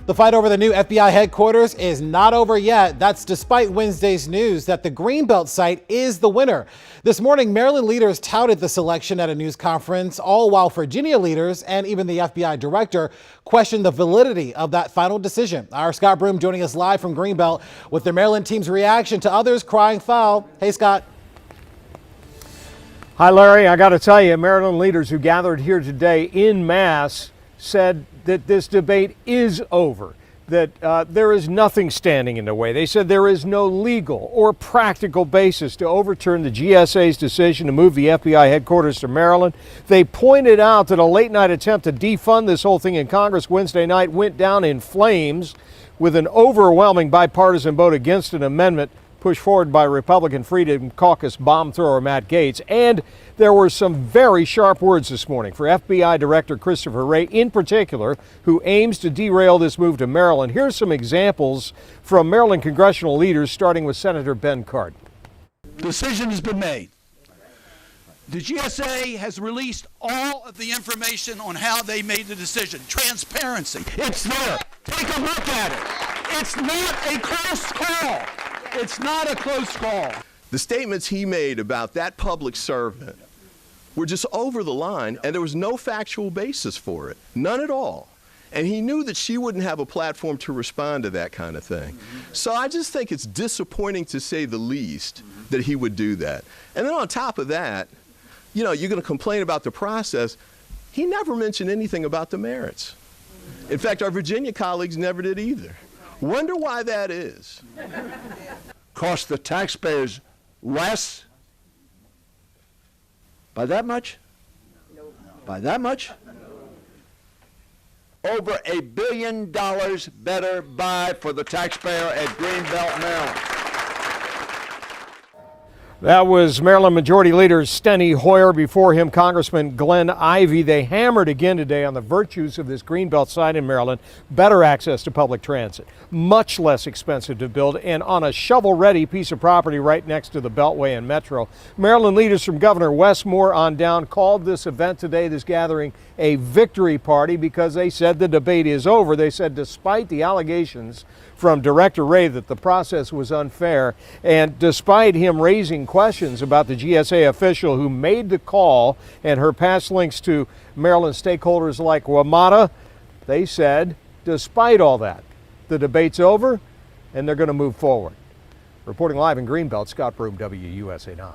The fight over the new FBI headquarters is not over yet. That's despite Wednesday's news that the Greenbelt site is the winner. This morning, Maryland leaders touted the selection at a news conference, all while Virginia leaders and even the FBI director questioned the validity of that final decision. Our Scott Broom joining us live from Greenbelt with the Maryland team's reaction to others crying foul. Hey, Scott. Hi, Larry. I got to tell you, Maryland leaders who gathered here today en masse said that this debate is over, that there is nothing standing in the way. They said there is no legal or practical basis to overturn the GSA's decision to move the FBI headquarters to Maryland. They pointed out that a late-night attempt to defund this whole thing in Congress Wednesday night went down in flames with an overwhelming bipartisan vote against an amendment pushed forward by Republican Freedom Caucus bomb thrower Matt Gaetz. And there were some very sharp words this morning for FBI Director Christopher Wray in particular, who aims to derail this move to Maryland. Here's some examples from Maryland congressional leaders, starting with Senator Ben Cardin. Decision has been made. The GSA has released all of the information on how they made the decision. Transparency. It's there. Take a look at it. It's not a close call. It's not a close call. The statements he made about that public servant were just over the line, and there was no factual basis for it, none at all. And he knew that she wouldn't have a platform to respond to that kind of thing. So I just think it's disappointing, to say the least, that he would do that. And then on top of that, you know, you're going to complain about the process. He never mentioned anything about the merits. In fact, our Virginia colleagues never did either. Wonder why that is. Cost the taxpayers less? By that much? By that much? Over $1 billion better buy for the taxpayer at Greenbelt, Maryland. That was Maryland Majority Leader Steny Hoyer. Before him, Congressman Glenn Ivey. They hammered again today on the virtues of this Greenbelt site in Maryland. Better access to public transit, much less expensive to build, and on a shovel-ready piece of property right next to the Beltway and Metro. Maryland leaders from Governor Wes Moore on down called this event today, this gathering, a victory party because they said the debate is over. They said despite the allegations from Director Wray that the process was unfair, and despite him raising questions about the GSA official who made the call and her past links to Maryland stakeholders like WMATA, they said, despite all that, the debate's over and they're going to move forward. Reporting live in Greenbelt, Scott Broom, WUSA 9.